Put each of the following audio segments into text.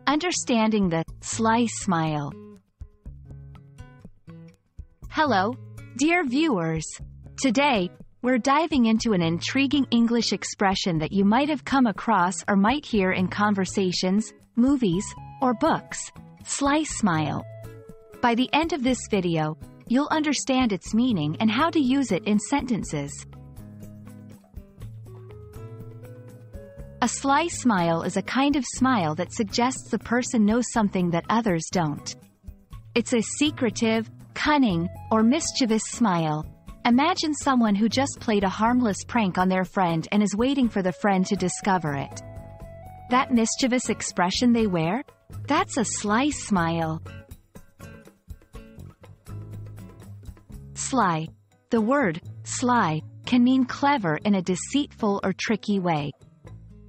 Understanding the Sly Smile. Hello, dear viewers. Today, we're diving into an intriguing English expression that you might have come across or might hear in conversations, movies, or books. Sly Smile. By the end of this video, you'll understand its meaning and how to use it in sentences. A sly smile is a kind of smile that suggests the person knows something that others don't. It's a secretive, cunning, or mischievous smile. Imagine someone who just played a harmless prank on their friend and is waiting for the friend to discover it. That mischievous expression they wear? That's a sly smile. Sly. The word sly can mean clever in a deceitful or tricky way.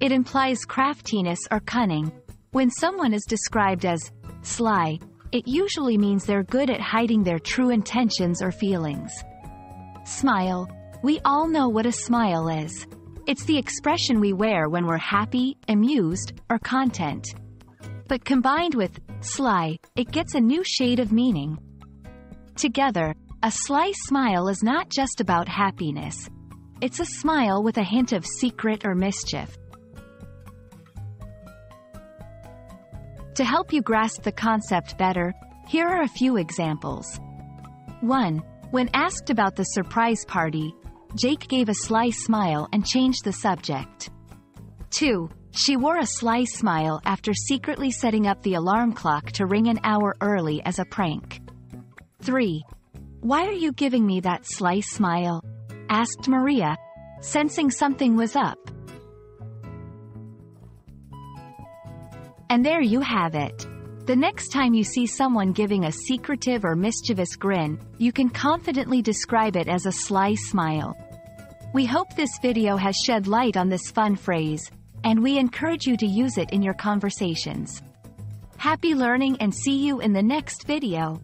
It implies craftiness or cunning. When someone is described as sly, it usually means they're good at hiding their true intentions or feelings. Smile. We all know what a smile is. It's the expression we wear when we're happy, amused, or content. But combined with sly, it gets a new shade of meaning. Together, a sly smile is not just about happiness. It's a smile with a hint of secret or mischief. To help you grasp the concept better, here are a few examples. 1. When asked about the surprise party, Jake gave a sly smile and changed the subject. 2. She wore a sly smile after secretly setting up the alarm clock to ring an hour early as a prank. 3. Why are you giving me that sly smile? Asked Maria, sensing something was up. And there you have it. The next time you see someone giving a secretive or mischievous grin, you can confidently describe it as a sly smile. We hope this video has shed light on this fun phrase, and we encourage you to use it in your conversations. Happy learning and see you in the next video.